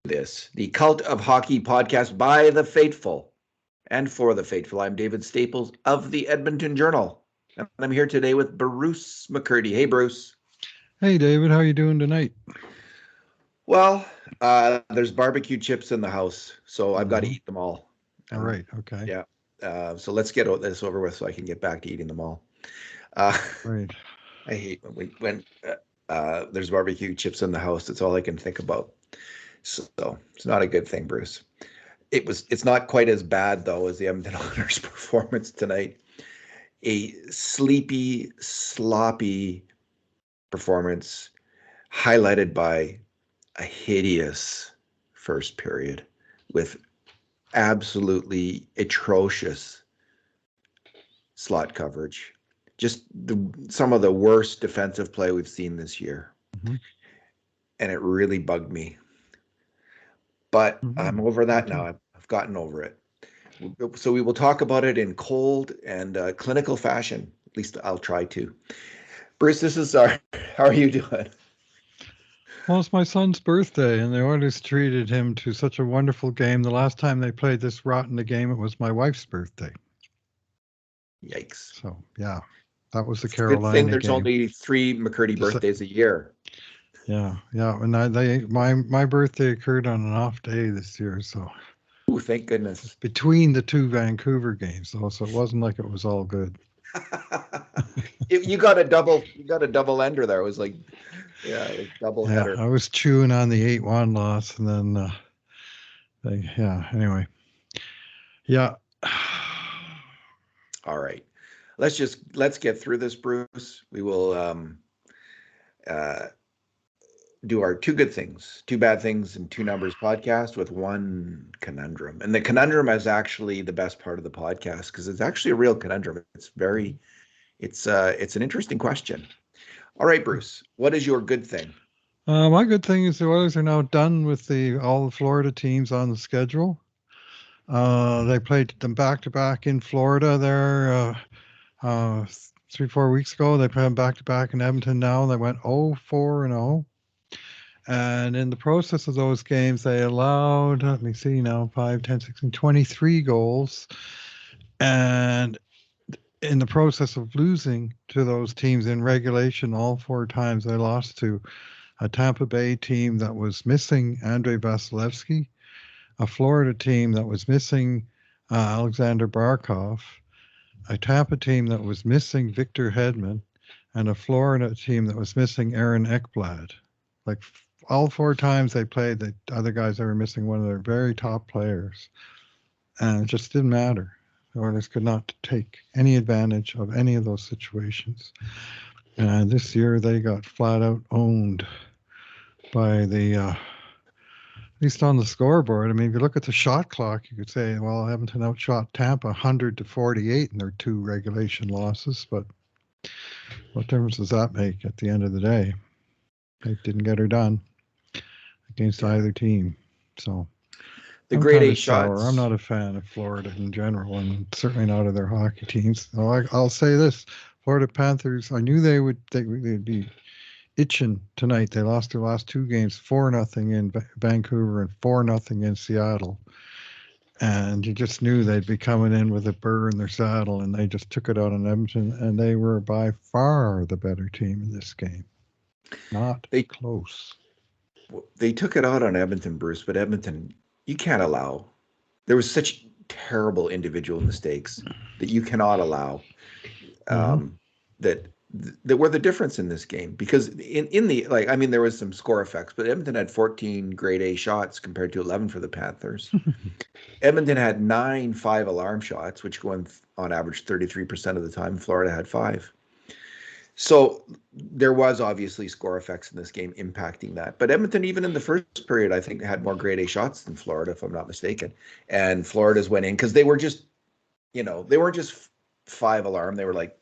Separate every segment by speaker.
Speaker 1: this, the Cult of Hockey podcast by the faithful and for the faithful. I'm David Staples of the Edmonton Journal, and I'm here today with Bruce McCurdy. Hey, Bruce.
Speaker 2: Hey, David. How you doing tonight?
Speaker 1: Well, there's barbecue chips in the house, so I've got to eat them all.
Speaker 2: All right. Okay.
Speaker 1: Yeah. So let's get this over with so I can get back to eating them all.
Speaker 2: Right.
Speaker 1: I hate when there's barbecue chips in the house. That's all I can think about. So it's not a good thing, Bruce. It's not quite as bad though as the Edmonton Oilers' performance tonight. A sleepy, sloppy performance highlighted by a hideous first period with absolutely atrocious slot coverage. Just some of the worst defensive play we've seen this year. Mm-hmm. And it really bugged me. But I'm over that now. I've gotten over it. So we will talk about it in cold and clinical fashion. At least I'll try to. Bruce, how are you doing?
Speaker 2: Well, it's my son's birthday, and the Oilers treated him to such a wonderful game. The last time they played this rotten a game, it was my wife's birthday.
Speaker 1: Yikes.
Speaker 2: So, yeah, that was the Carolina
Speaker 1: good thing there's
Speaker 2: game.
Speaker 1: Only 3 McCurdy birthdays a year.
Speaker 2: Yeah. And my birthday occurred on an off day this year, so.
Speaker 1: Oh, thank goodness.
Speaker 2: Between the 2 Vancouver games, though, so it wasn't like it was all good.
Speaker 1: You got a double ender there. It was like, double header.
Speaker 2: I was chewing on the 8-1 loss, and then anyway. Yeah.
Speaker 1: All right. Let's get through this, Bruce. We will do our 2 good things, 2 bad things, and 2 numbers podcast with 1 conundrum. And the conundrum is actually the best part of the podcast because it's actually a real conundrum. It's an interesting question. All right, Bruce, what is your good thing?
Speaker 2: My good thing is the Oilers are now done with all the Florida teams on the schedule. They played them back-to-back in Florida there 3-4 weeks ago. They played them back-to-back in Edmonton now. They went 0-4-0. And in the process of those games, they allowed, 5, 10, 16, 23 goals. And in the process of losing to those teams in regulation, all 4 times they lost to a Tampa Bay team that was missing Andrei Vasilevsky, a Florida team that was missing Alexander Barkov, a Tampa team that was missing Victor Hedman, and a Florida team that was missing Aaron Ekblad. Like all 4 times they played, the other guys that were missing one of their very top players. And it just didn't matter. The Oilers could not take any advantage of any of those situations. And this year they got flat out owned by at least on the scoreboard. I mean, if you look at the shot clock, you could say, well, Edmonton outshot Tampa 100-48 in their 2 regulation losses. But what difference does that make at the end of the day? They didn't get her done against either team. So
Speaker 1: the grade A shots.
Speaker 2: I'm not a fan of Florida in general, and certainly not of their hockey teams. I'll say this: Florida Panthers. I knew they'd be itching tonight. They lost their last 2 games, 4-0 in Vancouver and 4-0 in Seattle, and you just knew they'd be coming in with a burr in their saddle, and they just took it out on Edmonton, and they were by far the better team in this game. Not close.
Speaker 1: They took it out on Edmonton, Bruce, but Edmonton, you can't allow. There was such terrible individual mistakes that you cannot allow that were the difference in this game. Because in the there was some score effects, but Edmonton had 14 grade A shots compared to 11 for the Panthers. Edmonton had 9 5-alarm shots, which go on average 33% of the time. Florida had 5. So there was obviously score effects in this game impacting that. But Edmonton, even in the first period, I think had more grade A shots than Florida, if I'm not mistaken. And Florida's went in because they were just, they weren't just 5-alarm. They were like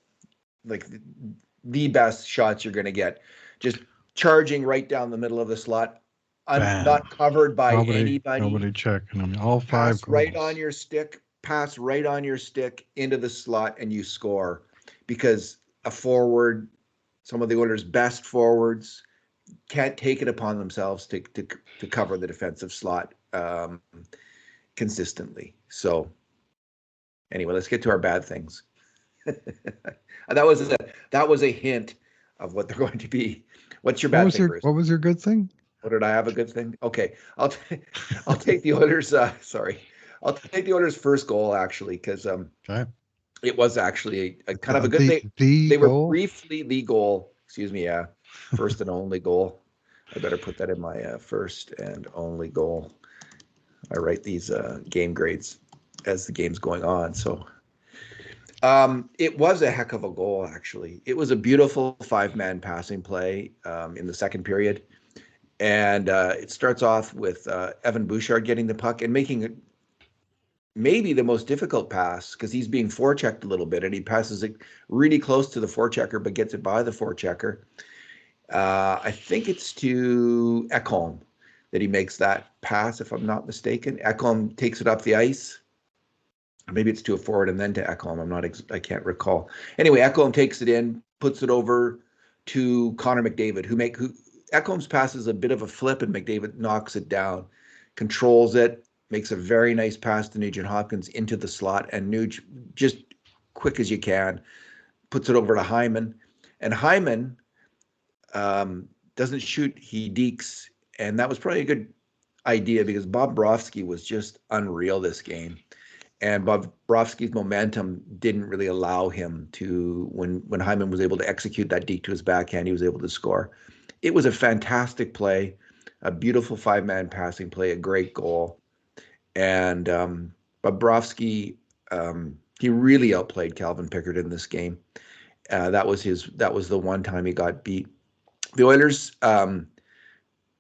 Speaker 1: the best shots you're going to get. Just charging right down the middle of the slot, not covered by anybody.
Speaker 2: Nobody checking them. All 5
Speaker 1: pass
Speaker 2: goals.
Speaker 1: Right on your stick, pass right on your stick into the slot, and you score. Because a forward, some of the Oilers' best forwards, can't take it upon themselves to cover the defensive slot consistently. So anyway, let's get to our bad things. that was a hint of what they're going to be. What's your bad thing, Bruce?
Speaker 2: What was your good thing?
Speaker 1: What did I have a good thing? Okay, I'll take the Oilers. Sorry, I'll take the Oilers' first goal actually, because
Speaker 2: Okay.
Speaker 1: it was actually a kind of a good thing.
Speaker 2: The
Speaker 1: They were
Speaker 2: goal?
Speaker 1: briefly the goal. Excuse me. Yeah, first and only goal. I better put that in my first and only goal. I write these game grades as the game's going on. So it was a heck of a goal, actually. It was a beautiful 5-man passing play in the second period. And it starts off with Evan Bouchard getting the puck and making it maybe the most difficult pass because he's being forechecked a little bit, and he passes it really close to the forechecker but gets it by the forechecker. I think it's to Ekholm that he makes that pass, if I'm not mistaken. Ekholm takes it up the ice. Maybe it's to a forward and then to Ekholm. I can't recall. Anyway, Ekholm takes it in, puts it over to Connor McDavid, who Ekholm's pass is a bit of a flip, and McDavid knocks it down, controls it, makes a very nice pass to Nugent Hopkins into the slot, and Nuge, just quick as you can, puts it over to Hyman. And Hyman doesn't shoot, he dekes, and that was probably a good idea because Bobrovsky was just unreal this game. And Bobrovsky's momentum didn't really allow him to, when Hyman was able to execute that deke to his backhand, he was able to score. It was a fantastic play, a beautiful 5-man passing play, a great goal. And Bobrovsky, he really outplayed Calvin Pickard in this game. That was the one time he got beat. The Oilers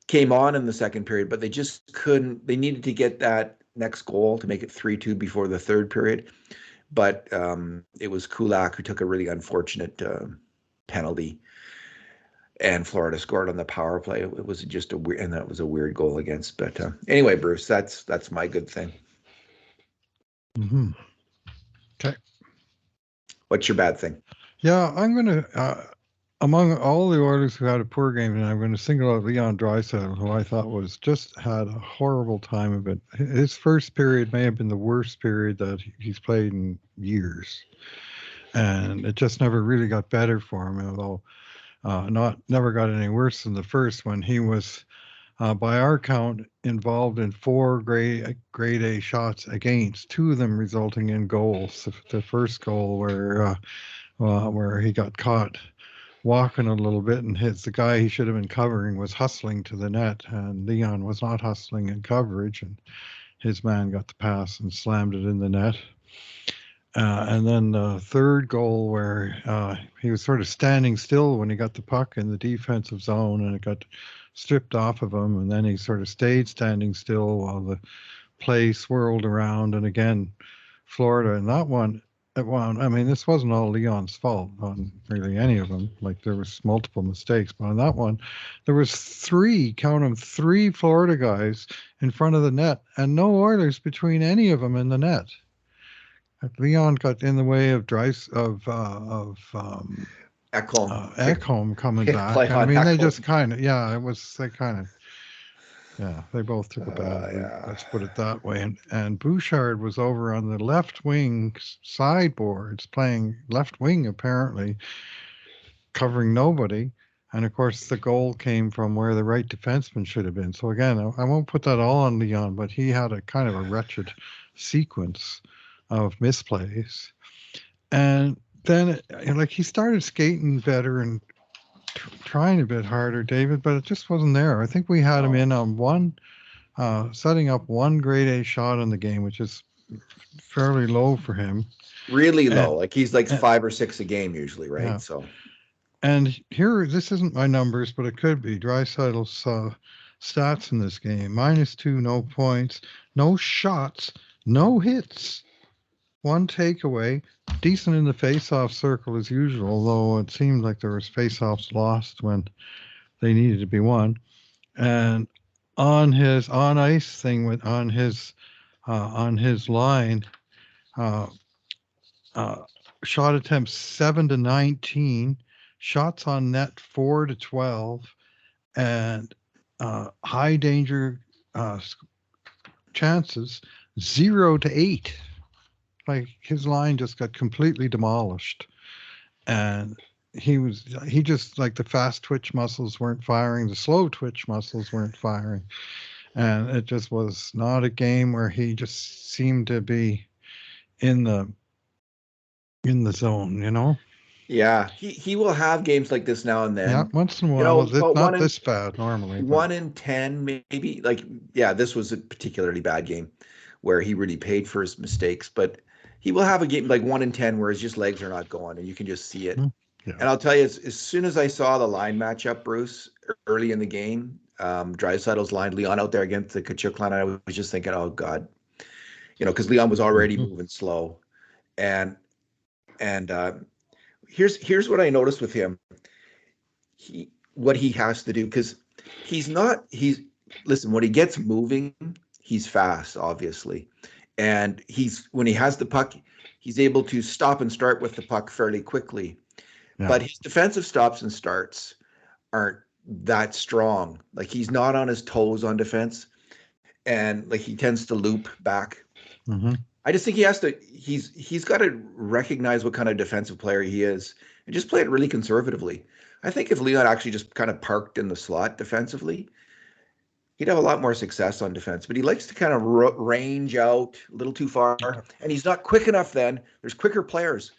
Speaker 1: came on in the second period, but they just couldn't. They needed to get that next goal to make it 3-2 before the third period. But it was Kulak who took a really unfortunate penalty, and Florida scored on the power play. It was just and that was a weird goal against. But anyway, Bruce, that's my good thing.
Speaker 2: Mm-hmm. Okay.
Speaker 1: What's your bad thing?
Speaker 2: Yeah, I'm going to, among all the Oilers who had a poor game, and I'm going to single out Leon Draisaitl, who I thought had a horrible time of it. His first period may have been the worst period that he's played in years. And it just never really got better for him, although never got any worse than the first when he was, by our count, involved in 4 grade A shots against, 2 of them resulting in goals. The first goal where he got caught walking a little bit, and the guy he should have been covering was hustling to the net, and Leon was not hustling in coverage, and his man got the pass and slammed it in the net. And then the third goal where he was sort of standing still when he got the puck in the defensive zone, and it got stripped off of him, and then he sort of stayed standing still while the play swirled around, and again, Florida, and that one, I mean, this wasn't all Leon's fault on really any of them. Like, there was multiple mistakes, but on that one, there was 3 Florida guys in front of the net, and no Oilers between any of them in the net. Leon got in the way of
Speaker 1: Ekholm
Speaker 2: coming back. I mean, they just kind of, they both took a bad route. Let's put it that way. And Bouchard was over on the left wing sideboards, playing left wing apparently, covering nobody. And of course, the goal came from where the right defenseman should have been. So again, I won't put that all on Leon, but he had a kind of a wretched sequence of misplays. And then, like, he started skating better and trying a bit harder, David, but it just wasn't there. I think we had him in on setting up 1 grade A shot in the game, which is fairly low for him.
Speaker 1: Really low. Like, he's like 5 or 6 a game usually, right?
Speaker 2: Yeah.
Speaker 1: So.
Speaker 2: And here, this isn't my numbers, but it could be. Draisaitl's stats in this game: -2, no points, no shots, no hits, 1 takeaway, decent in the face-off circle as usual, though it seemed like there was face-offs lost when they needed to be won. And on his on-ice thing on his line, shot attempts 7 to 19, shots on net 4 to 12, and high danger chances 0 to 8. Like his line just got completely demolished, and he just like the fast twitch muscles weren't firing, the slow twitch muscles weren't firing, and it just was not a game where he just seemed to be in the zone, you know.
Speaker 1: Yeah, he will have games like this now and
Speaker 2: Yeah,
Speaker 1: then.
Speaker 2: once in a
Speaker 1: You
Speaker 2: while.
Speaker 1: know,
Speaker 2: Well, it's
Speaker 1: but
Speaker 2: not this bad normally, but
Speaker 1: 1 in 10 maybe. Like, yeah, this was a particularly bad game where he really paid for his mistakes. But he will have a game like 1 in 10 where his just legs are not going, and you can just see it.
Speaker 2: yeah.
Speaker 1: And I'll tell you, as soon as I saw the line matchup, Bruce, early in the game, Draisaitl's line, Leon out there against the Kachuk line, I was just thinking, oh God, because Leon was already
Speaker 2: Mhm.
Speaker 1: moving slow, and and here's what I noticed with him. What he has to do, because he's listen, when he gets moving, he's fast, obviously, and he's when he has the puck, he's able to stop and start with the puck fairly quickly.
Speaker 2: Yeah.
Speaker 1: But his defensive stops and starts aren't that strong. Like he's not on his toes on defense, and like he tends to loop back.
Speaker 2: Hmm.
Speaker 1: I just think he's got to recognize what kind of defensive player he is and just play it really conservatively. I think if Leon actually just kind of parked in the slot defensively, he'd have a lot more success on defense. But he likes to kind of range out a little too far, and he's not quick enough. Then there's quicker players,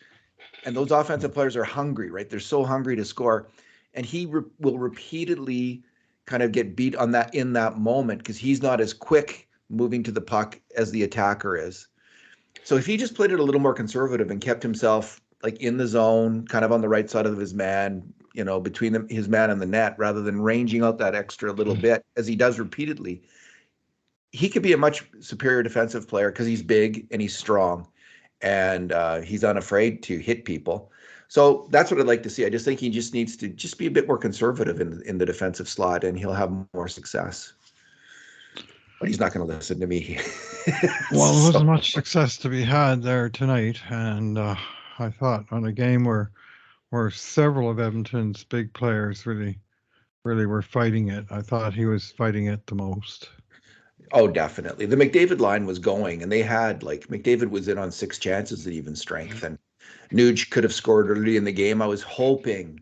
Speaker 1: and those offensive players are hungry, right? They're so hungry to score, and he will repeatedly kind of get beat on that in that moment because he's not as quick moving to the puck as the attacker is. So if he just played it a little more conservative and kept himself like in the zone, kind of on the right side of his man, between his man and the net, rather than ranging out that extra little bit as he does repeatedly, he could be a much superior defensive player because he's big and he's strong, and he's unafraid to hit people. So that's what I'd like to see. I just think he just needs to just be a bit more conservative in the defensive slot, and he'll have more success. But he's not going to listen to me.
Speaker 2: Well, there wasn't
Speaker 1: So,
Speaker 2: much success to be had there tonight, and I thought on a game where several of Edmonton's big players really were fighting it. I thought he was fighting it the most.
Speaker 1: oh, definitely. The McDavid line was going, and they had like McDavid was in on 6 chances at even strength, and Nuge could have scored early in the game. I was hoping,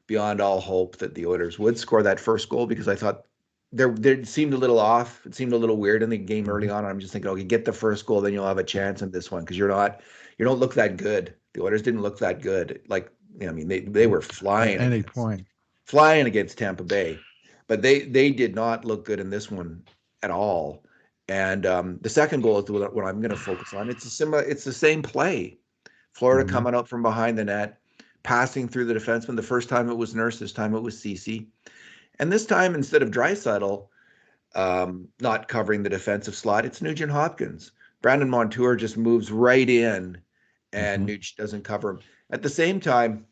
Speaker 1: beyond all hope, that the Oilers would score that first goal because I thought there seemed a little off. It seemed a little weird in the game early
Speaker 2: Mhm.
Speaker 1: on. I'm just thinking, okay, get the first goal, then you'll have a chance in this one because you don't look that good. The Oilers didn't look that good. Like, I mean, they were
Speaker 2: At
Speaker 1: flying
Speaker 2: any
Speaker 1: against
Speaker 2: point.
Speaker 1: Tampa Bay, but they did not look good in this one at all. And the second goal is what I'm going to focus on. It's the same play. Florida
Speaker 2: Hmm.
Speaker 1: coming up from behind the net, passing through the defenseman. The first time it was Nurse, this time it was Cece. And this time, instead of Draisaitl not covering the defensive slot, it's Nugent Hopkins. Brandon Montour just moves right in, and
Speaker 2: Hmm.
Speaker 1: Nuge doesn't cover him. At the same time,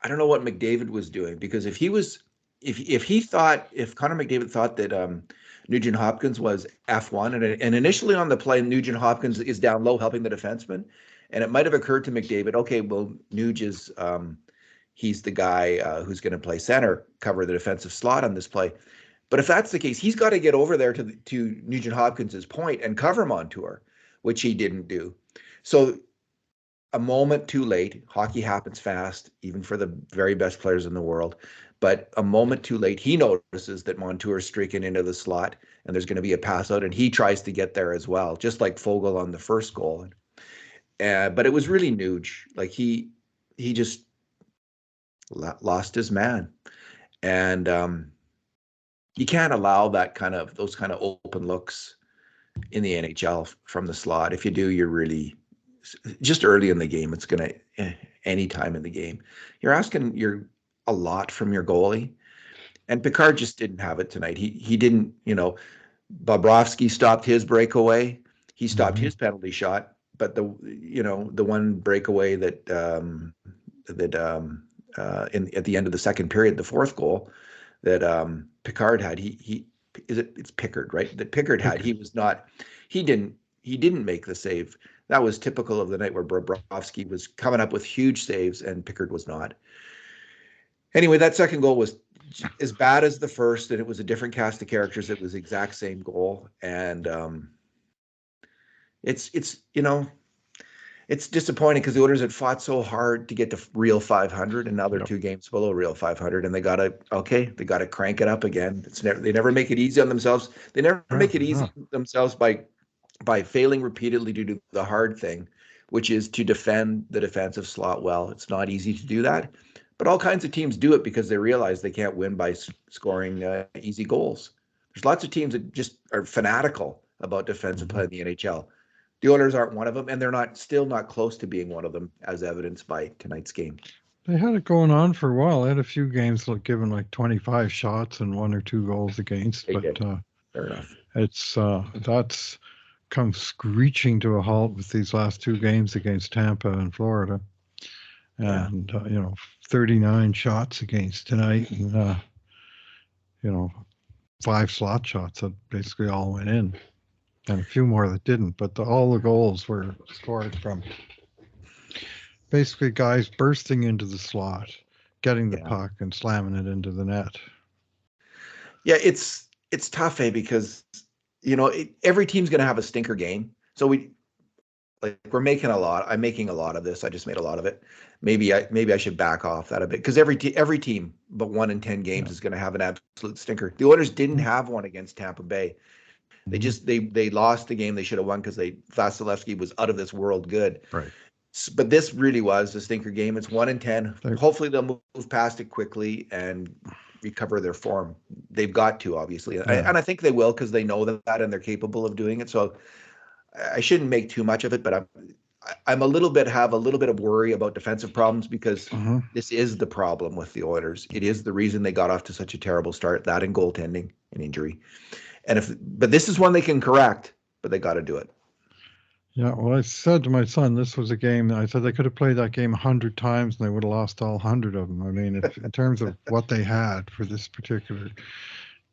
Speaker 1: I don't know what McDavid was doing because if Connor McDavid thought that Nugent Hopkins was F1, and initially on the play, Nugent Hopkins is down low helping the defenseman, and it might have occurred to McDavid, okay, well, Nuge is he's the guy who's going to play center, cover the defensive slot on this play. But if that's the case, he's got to get over there to Nugent Hopkins's point and cover Montour, which he didn't do. So a moment too late. Hockey happens fast, even for the very best players in the world. But a moment too late, he notices that Montour is streaking into the slot and there's going to be a pass out, and he tries to get there as well, just like Fogle on the first goal. But it was really Nuge. Like he just lost his man, and you can't allow those kind of open looks in the NHL from the slot. If you do, you're really just early in the game. It's gonna any time in the game. You're asking a lot from your goalie, and Picard just didn't have it tonight. He didn't. Bobrovsky stopped his breakaway. He stopped
Speaker 2: Hmm.
Speaker 1: his penalty shot, but the one breakaway that in at the end of the second period, the fourth goal that Picard had, it's Pickard, right? That Pickard had.
Speaker 2: Pickard.
Speaker 1: He was not. He didn't make the save. That was typical of the night where Bobrovsky was coming up with huge saves and Pickard was not. Anyway, that second goal was as bad as the first, and it was a different cast of characters. It was the exact same goal, and it's it's disappointing because the Oilers had fought so hard to get to real 500, and now they're
Speaker 2: Yep.
Speaker 1: 2 games below real 500, and they gotta crank it up again. They never make it easy on themselves. They never make it easy on themselves by failing repeatedly to do the hard thing, which is to defend the defensive slot well. It's not easy to do that, but all kinds of teams do it because they realize they can't win by scoring easy goals. There's lots of teams that just are fanatical about defensive play in the NHL. The Oilers aren't one of them, and they're still not close to being one of them, as evidenced by tonight's game.
Speaker 2: They had it going on for a while. They had a few games given like 25 shots and 1 or 2 goals against.
Speaker 1: They
Speaker 2: but
Speaker 1: did. Fair enough.
Speaker 2: It's that's come screeching to a halt with these last 2 games against Tampa and Florida. And 39 shots against tonight, and 5 slot shots that basically all went in, and a few more that didn't. But all the goals were scored from basically guys bursting into the slot, getting the puck, and slamming it into the net.
Speaker 1: Yeah, it's tough, because every team's going to have a stinker game. So we're making a lot. I'm making a lot of this. I just made a lot of it. Maybe I should back off that a bit, because every team but 1 in 10 games is going to have an absolute stinker. The Oilers didn't have one against Tampa Bay. They lost the game they should have won because Vasilevsky was out of this world good.
Speaker 2: Right.
Speaker 1: But this really was a stinker game. It's 1 in 10. Hopefully they'll move past it quickly and recover their form. They've got to, obviously, and I think they will, because they know that and they're capable of doing it. So I shouldn't make too much of it, but have a little bit of worry about defensive problems, because this is the problem with the Oilers. It is the reason they got off to such a terrible start, that and goaltending and injury. But this is one they can correct, but they got to do it.
Speaker 2: Yeah, well, I said to my son, this was a game, I said they could have played that game 100 times and they would have lost all 100 of them. I mean, in terms of what they had for this particular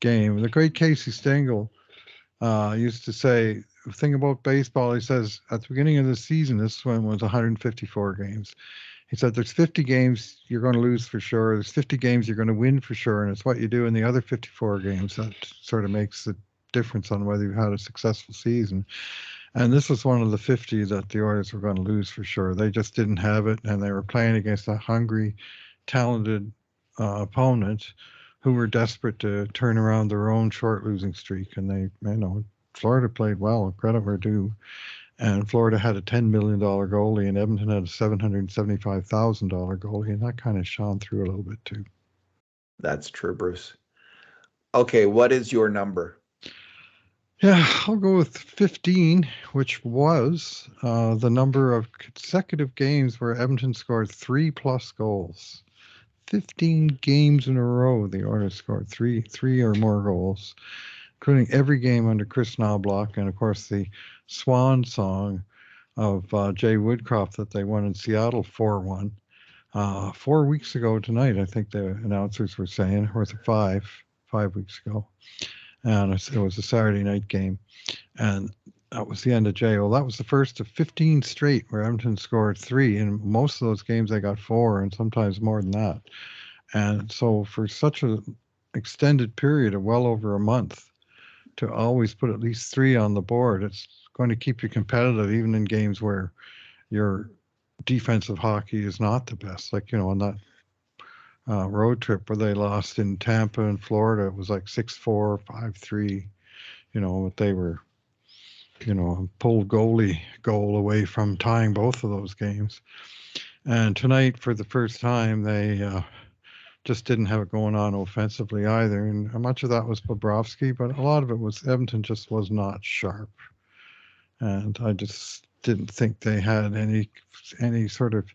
Speaker 2: game. The great Casey Stengel used to say, the thing about baseball, he says, at the beginning of the season, this one was 154 games. He said, there's 50 games you're going to lose for sure. There's 50 games you're going to win for sure. And it's what you do in the other 54 games that sort of makes the difference on whether you've had a successful season. And this was one of the 50 that the Oilers were going to lose for sure. They just didn't have it, and they were playing against a hungry, talented opponent who were desperate to turn around their own short losing streak. And Florida played well, credit where due. And Florida had a $10 million goalie, and Edmonton had a $775,000 goalie, and that kind of shone through a little bit too.
Speaker 1: That's true, Bruce. Okay, what is your number?
Speaker 2: Yeah, I'll go with 15, which was the number of consecutive games where Edmonton scored 3+ goals. 15 games in a row, the Oilers scored three or more goals, including every game under Chris Knobloch, and of course the swan song of Jay Woodcroft that they won in Seattle 4-1. 4 weeks ago tonight, I think the announcers were saying, or was it 5 weeks ago? And it was a Saturday night game, and that was the end of Jay. Well, that was the first of 15 straight where Edmonton scored 3, and most of those games they got 4, and sometimes more than that. And so for such an extended period of well over a month, to always put at least 3 on the board, it's going to keep you competitive even in games where your defensive hockey is not the best. Like, on that road trip where they lost in Tampa and Florida, it was like 6-4, 5-3, but they were, a pulled goalie goal away from tying both of those games. And tonight, for the first time, they just didn't have it going on offensively either. And much of that was Bobrovsky, but a lot of it was Edmonton just was not sharp. And I just didn't think they had any sort of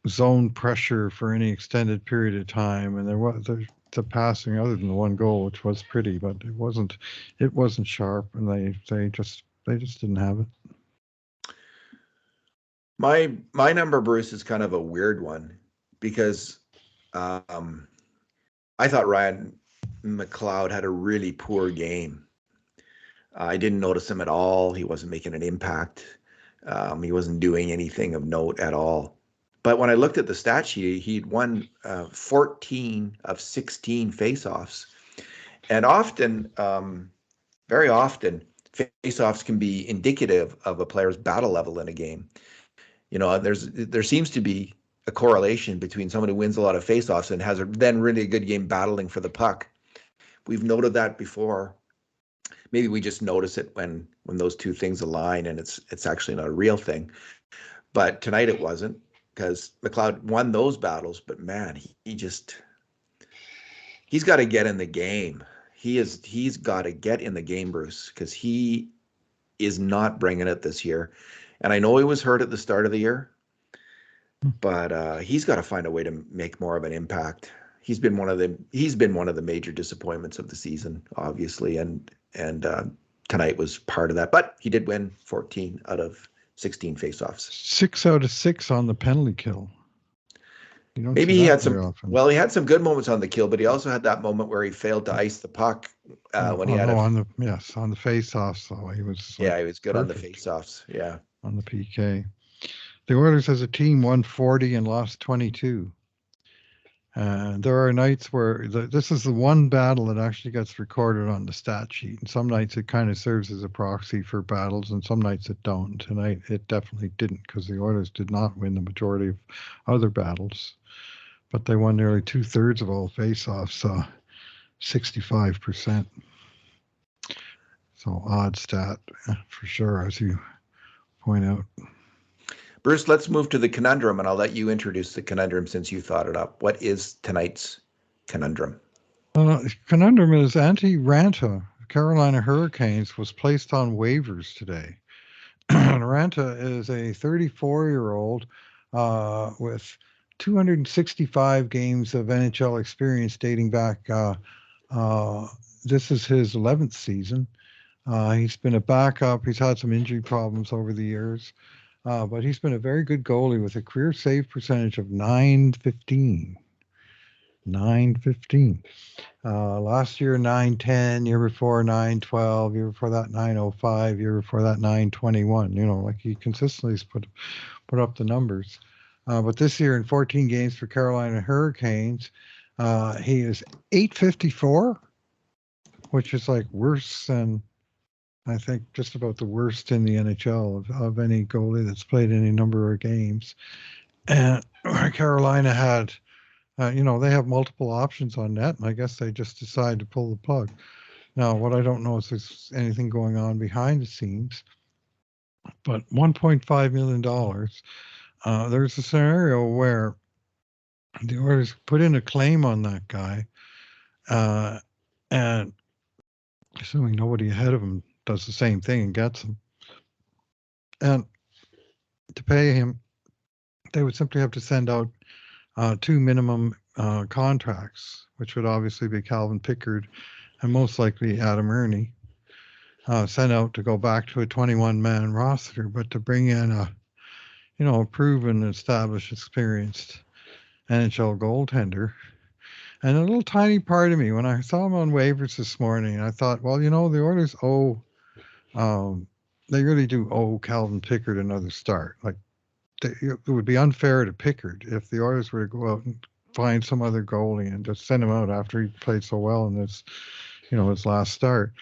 Speaker 2: zone pressure for any extended period of time. And there was the passing, other than the one goal, which was pretty, but it wasn't sharp, and they just didn't have it.
Speaker 1: My number, Bruce, is kind of a weird one, because I thought Ryan McLeod had a really poor game. I didn't notice him at all. He wasn't making an impact. He wasn't doing anything of note at all. But when I looked at the stat sheet, he'd won 14 of 16 faceoffs. And often, very often, faceoffs can be indicative of a player's battle level in a game. There seems to be a correlation between someone who wins a lot of faceoffs and has then really a good game battling for the puck. We've noted that before. Maybe we just notice it when those two things align, and it's actually not a real thing. But tonight it wasn't, because McLeod won those battles. But man, he's got to get in the game. He's got to get in the game, Bruce, because he is not bringing it this year. And I know he was hurt at the start of the year, but he's got to find a way to make more of an impact. He's been one of the major disappointments of the season, obviously, and tonight was part of that. But he did win 14 out of 16 faceoffs.
Speaker 2: 6 out of 6 on the penalty kill.
Speaker 1: Maybe he had some. Well, he had some good moments on the kill, but he also had that moment where he failed to ice the puck when he had
Speaker 2: on the faceoffs. So he was.
Speaker 1: Yeah, he was good perfect on the faceoffs. Yeah,
Speaker 2: on the PK. The Oilers as a team won 40 and lost 22. There are nights where this is the one battle that actually gets recorded on the stat sheet. And some nights it kind of serves as a proxy for battles, and some nights it don't. Tonight it definitely didn't, because the Oilers did not win the majority of other battles. But they won nearly 2/3 of all faceoffs, 65%. So odd stat for sure, as you point out.
Speaker 1: Bruce, let's move to the conundrum, and I'll let you introduce the conundrum since you thought it up. What is tonight's conundrum?
Speaker 2: Conundrum is Antti Raanta, Carolina Hurricanes, was placed on waivers today. Raanta is a 34-year-old with 265 games of NHL experience dating back. This is his 11th season. He's been a backup. He's had some injury problems over the years. But he's been a very good goalie with a career save percentage of .915. Last year, .910. Year before, .912. Year before that, .905. Year before that, .921. Like he consistently has put up the numbers. But this year, in 14 games for Carolina Hurricanes, he is .854, which is like worse than, I think, just about the worst in the NHL of any goalie that's played any number of games. And Carolina had, they have multiple options on net, and I guess they just decided to pull the plug. Now, what I don't know is if there's anything going on behind the scenes, but $1.5 million. There's a scenario where the Oilers put in a claim on that guy, and assuming nobody ahead of him does the same thing and gets him. And to pay him, they would simply have to send out 2 minimum contracts, which would obviously be Calvin Pickard and most likely Adam Ernie, sent out to go back to a 21-man roster, but to bring in a proven, established, experienced NHL goaltender. And a little tiny part of me, when I saw him on waivers this morning, I thought, well, the Oilers they really do owe Calvin Pickard another start. Like, it would be unfair to Pickard if the Oilers were to go out and find some other goalie and just send him out after he played so well in this, his last start.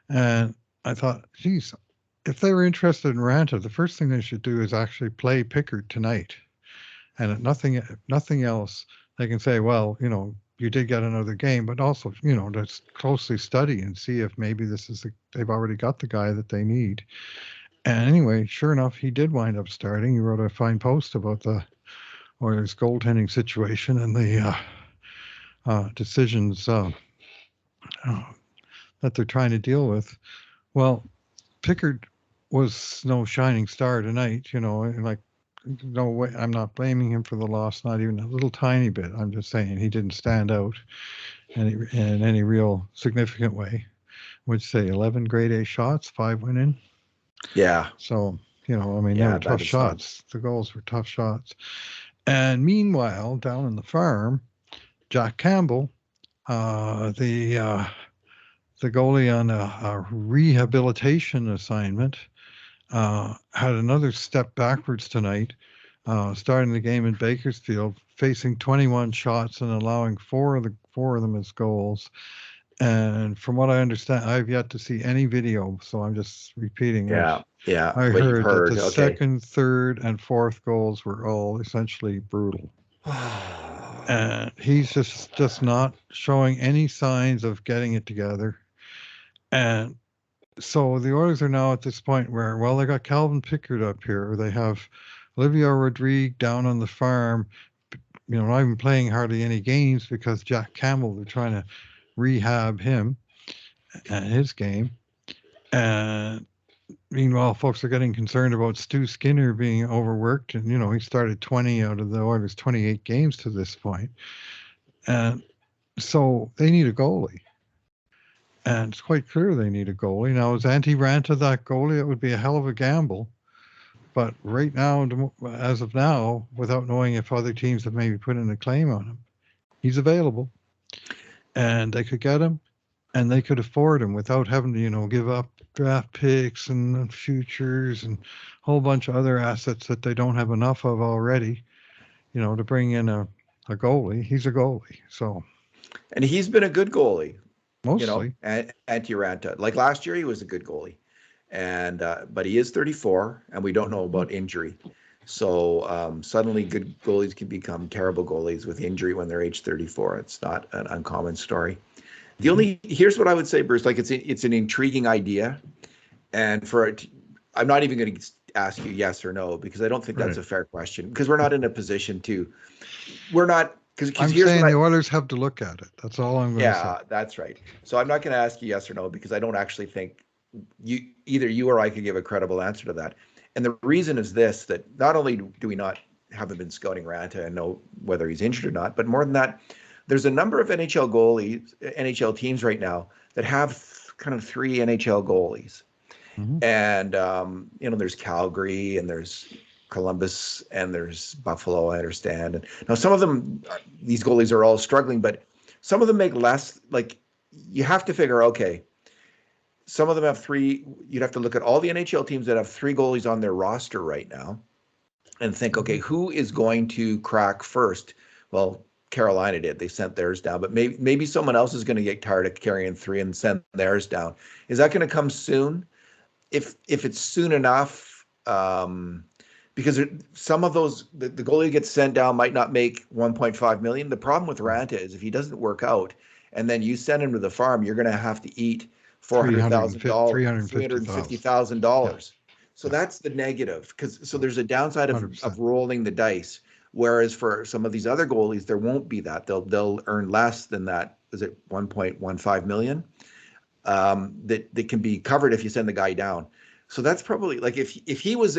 Speaker 2: And I thought, geez, if they were interested in Raanta, the first thing they should do is actually play Pickard tonight. And if nothing else, they can say, well, you did get another game, but also, just closely study and see if maybe they've already got the guy that they need. And anyway, sure enough, he did wind up starting. He wrote a fine post about the Oilers goaltending situation and the decisions that they're trying to deal with. Well, Pickard was no shining star tonight, no way. I'm not blaming him for the loss, not even a little tiny bit. I'm just saying he didn't stand out in any real significant way. Would say 11 grade A shots, 5 went in.
Speaker 1: Yeah.
Speaker 2: So, they were tough shots. The goals were tough shots. And meanwhile, down in the farm, Jack Campbell, the goalie on a rehabilitation assignment, had another step backwards tonight. starting the game in Bakersfield, facing 21 shots and allowing four of them as goals. And from what I understand, I've yet to see any video, so I'm just repeating
Speaker 1: Yeah, yeah.
Speaker 2: I
Speaker 1: What you've
Speaker 2: heard that
Speaker 1: heard.
Speaker 2: the
Speaker 1: Okay.
Speaker 2: second, third, and fourth goals were all essentially brutal. And he's just not showing any signs of getting it together. And so the Oilers are now at this point where, well, they got Calvin Pickard up here. They have Olivia Rodrigue down on the farm, not even playing hardly any games because Jack Campbell, they're trying to rehab him and his game. And meanwhile, folks are getting concerned about Stu Skinner being overworked. And, he started 20 out of the Oilers' 28 games to this point. And so they need a goalie. And it's quite clear they need a goalie. Now, is Antti Ranta that goalie? It would be a hell of a gamble. But right now, as of now, without knowing if other teams have maybe put in a claim on him, he's available. And they could get him, and they could afford him without having to, give up draft picks and futures and a whole bunch of other assets that they don't have enough of already, to bring in a goalie. He's a goalie. So,
Speaker 1: and he's been a good goalie,
Speaker 2: mostly.
Speaker 1: Antti Ranta. Like last year, he was a good goalie, and but he is 34, and we don't know about injury. So suddenly, good goalies can become terrible goalies with injury when they're age 34. It's not an uncommon story. Here's what I would say, Bruce. Like it's an intriguing idea, and I'm not even going to ask you yes or no because I don't think that's a fair question because we're not in a position to. We're not because
Speaker 2: I'm
Speaker 1: here's
Speaker 2: saying
Speaker 1: what
Speaker 2: the Oilers have to look at it. That's all I'm going to say.
Speaker 1: Yeah, that's right. So I'm not going to ask you yes or no because I don't actually think either you or I could give a credible answer to that. And the reason is this: that not only do we not haven't been scouting Ranta and know whether he's injured or not, but more than that, there's a number of NHL teams right now that have kind of three NHL goalies. And there's Calgary and there's Columbus and there's Buffalo, I understand. And now some of them, these goalies are all struggling, but some of them make less. Like you have to figure, okay, some of them have three. You'd have to look at all the NHL teams that have three goalies on their roster right now and think, okay, who is going to crack first? Well, Carolina did. They sent theirs down, but maybe someone else is going to get tired of carrying three and send theirs down. Is that going to come soon? If it's soon enough, because some of those the goalie who gets sent down might not make 1.5 million. The problem with Ranta is if he doesn't work out, and then you send him to the farm, you're going to have to eat $400,000, $350,000. So that's the negative. So there's a downside of rolling the dice. Whereas for some of these other goalies, there won't be that. They'll earn less than that. Is it 1.15 million? That can be covered if you send the guy down. So that's probably like if he was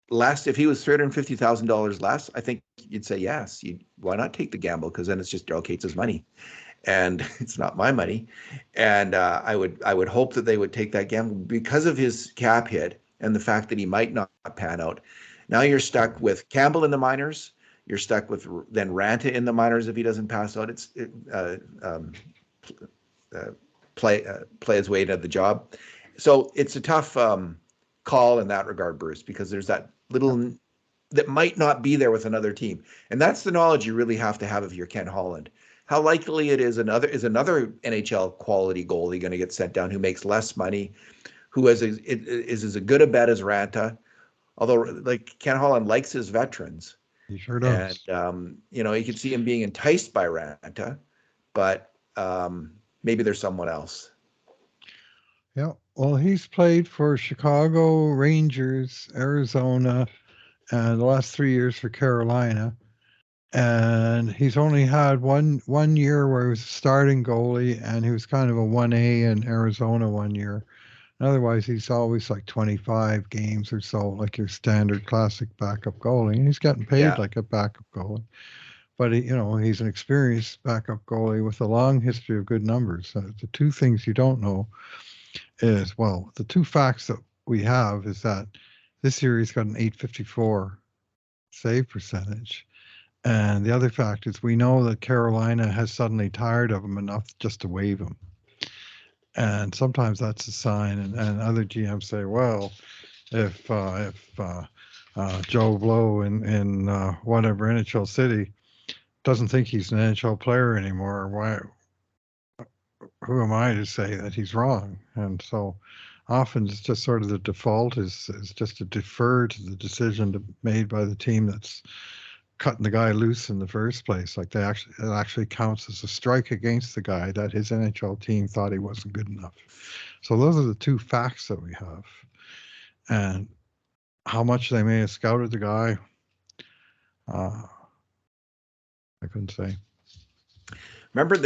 Speaker 1: less, if he was $350,000 less, I think you'd say yes. Why not take the gamble? Because then it's just Daryl Cates' money, and it's not my money. And I would hope that they would take that gamble because of his cap hit and the fact that he might not pan out. Now you're stuck with Campbell in the minors. You're stuck with then Ranta in the minors if he doesn't pass out. Play his way into the job. So it's a tough call in that regard, Bruce, because there's that little that might not be there with another team. And that's the knowledge you really have to have if you're Ken Holland. How likely it is another NHL quality goalie going to get sent down who makes less money, who is as good a bet as Ranta, although like Ken Holland likes his veterans.
Speaker 2: He sure does.
Speaker 1: And you could see him being enticed by Ranta, but maybe there's someone else.
Speaker 2: Yeah. Well, he's played for Chicago, Rangers, Arizona, and the last 3 years for Carolina. And he's only had one year where he was a starting goalie, and he was kind of a 1A in Arizona 1 year. Otherwise, he's always like 25 games or so, like your standard classic backup goalie. And he's getting paid like a backup goalie. But he's an experienced backup goalie with a long history of good numbers. The two things you don't know is, well, the two facts that we have is that this year he's got an .854 save percentage. And the other fact is we know that Carolina has suddenly tired of him enough just to waive him. And sometimes that's a sign. And other GMs say, well, if Joe Blow in whatever NHL city doesn't think he's an NHL player anymore. Why? Who am I to say that he's wrong? And so often it's just sort of the default is just to defer to the decision made by the team that's cutting the guy loose in the first place. Like it actually counts as a strike against the guy that his NHL team thought he wasn't good enough. So those are the two facts that we have. And how much they may have scouted the guy, I couldn't say.
Speaker 1: Remember,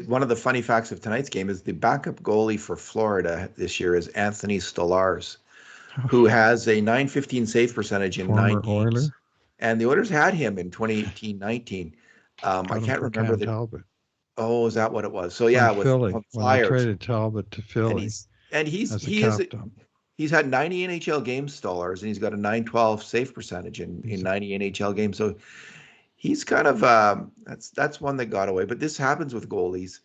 Speaker 1: one of the funny facts of tonight's game is the backup goalie for Florida this year is Anthony Stolarz, who has a .915 save percentage in
Speaker 2: Former
Speaker 1: 9 games.
Speaker 2: Oiler.
Speaker 1: And the Oilers had him in 2018-19. I can't remember the.
Speaker 2: Talbot.
Speaker 1: Oh, is that what it was? So yeah,
Speaker 2: with Philly, when they traded Talbot to Philly,
Speaker 1: and he's had 90 NHL games, Stolarz, and he's got a .912 save percentage in 90 NHL games. So he's kind of that's one that got away. But this happens with goalies,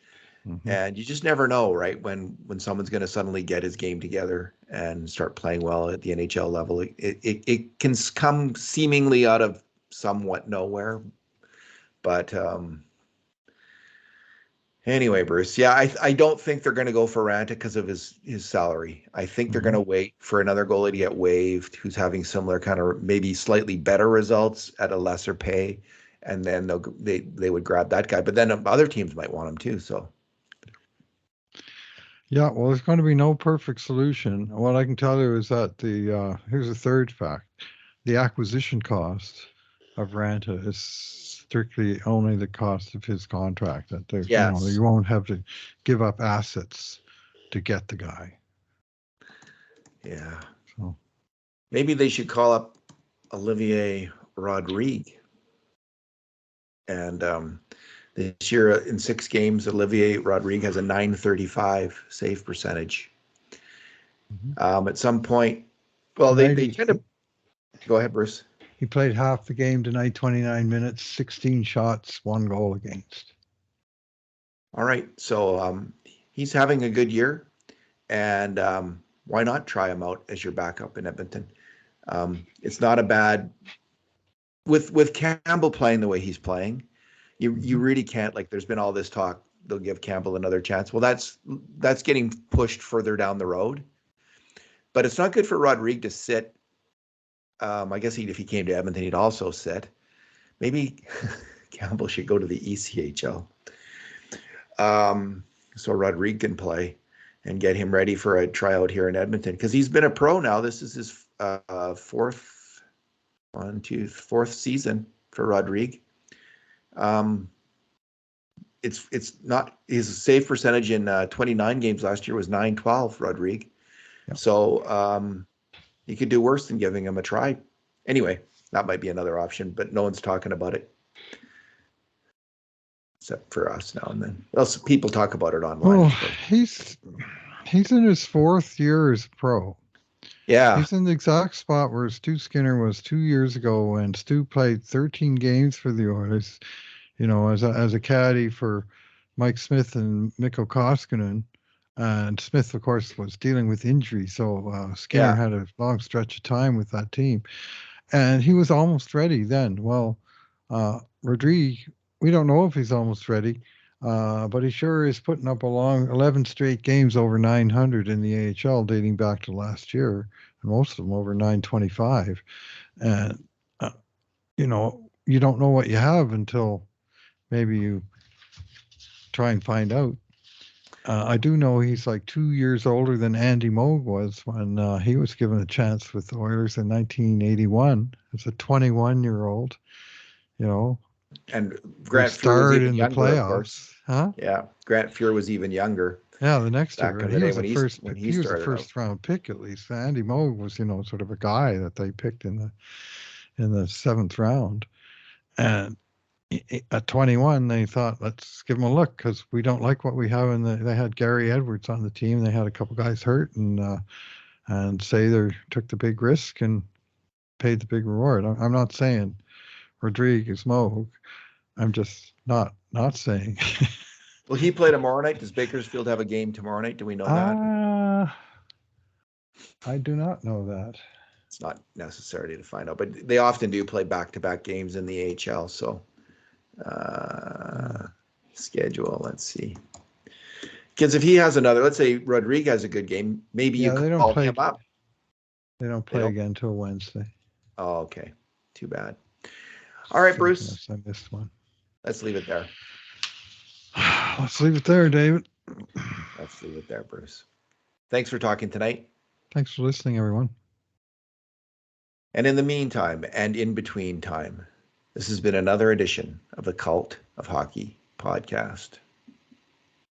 Speaker 1: and you just never know, right? When someone's going to suddenly get his game together and start playing well at the NHL level, it can come seemingly out of somewhat nowhere. But anyway, Bruce, yeah, I don't think they're going to go for Ranta because of his salary. I think they're going to wait for another goalie to get waived who's having similar kind of maybe slightly better results at a lesser pay, and then they would grab that guy. But then other teams might want him too. So.
Speaker 2: Yeah, well, there's going to be no perfect solution. What I can tell you is that here's a third fact: the acquisition cost of Ranta is strictly only the cost of his contract. That you won't have to give up assets to get the guy.
Speaker 1: Yeah.
Speaker 2: So
Speaker 1: maybe they should call up Olivier Rodrigue. And this year in 6 games, Olivier Rodrigue has a .935 save percentage. At some point, well, they tend to. Go ahead, Bruce.
Speaker 2: He played half the game tonight, 29 minutes, 16 shots, 1 goal against.
Speaker 1: All right. So he's having a good year. And why not try him out as your backup in Edmonton? It's not a bad... With Campbell playing the way he's playing, you really can't, like, there's been all this talk, they'll give Campbell another chance. Well, that's getting pushed further down the road. But it's not good for Rodrigue to sit. I guess if he came to Edmonton, he'd also sit. Maybe Campbell should go to the ECHL. So Rodrigue can play and get him ready for a tryout here in Edmonton. Because he's been a pro now. This is his fourth season for Rodrigue. It's not his save percentage in 29 games last year was .912, Rodrigue. Yep. So he could do worse than giving him a try. Anyway, that might be another option, but no one's talking about it except for us now and then. Well, people talk about it online.
Speaker 2: Well, he's in his 4th year as pro.
Speaker 1: Yeah.
Speaker 2: He's in the exact spot where Stu Skinner was 2 years ago when Stu played 13 games for the Oilers, as a caddy for Mike Smith and Mikko Koskinen. And Smith, of course, was dealing with injury. So Skinner had a long stretch of time with that team. And he was almost ready then. Well, Rodrigue, we don't know if he's almost ready, but he sure is putting up a long 11 straight games over 900 in the AHL dating back to last year, and most of them over 925. And, you don't know what you have until maybe you try and find out. I do know he's like 2 years older than Andy Moog was when he was given a chance with the Oilers in 1981 as a 21-year-old,
Speaker 1: And Grant Fuhr was even younger, of course.
Speaker 2: Huh?
Speaker 1: Yeah, Grant Fuhr was even younger.
Speaker 2: Yeah, the next year. He was
Speaker 1: the
Speaker 2: first round pick at least. Andy Moog was, sort of a guy that they picked in the 7th round. And at 21, they thought, let's give him a look because we don't like what we have. They had Gary Edwards on the team. They had a couple guys hurt, and Sather took the big risk and paid the big reward. I'm not saying Rodrigue is Moog. I'm just not saying.
Speaker 1: Will he play tomorrow night? Does Bakersfield have a game tomorrow night? Do we know that?
Speaker 2: I do not know that.
Speaker 1: It's not necessarily to find out, but they often do play back-to-back games in the AHL. So schedule, let's see. Because if he has another, let's say Rodriguez has a good game, maybe you
Speaker 2: they don't
Speaker 1: call
Speaker 2: play.
Speaker 1: him up.
Speaker 2: They don't play again until Wednesday.
Speaker 1: Oh, okay. Too bad. All right, Bruce.
Speaker 2: I missed one.
Speaker 1: Let's leave it there.
Speaker 2: Let's leave it there, David.
Speaker 1: Let's leave it there, Bruce. Thanks for talking tonight.
Speaker 2: Thanks for listening, everyone.
Speaker 1: And in the meantime, and in between time, this has been another edition of the Cult of Hockey podcast.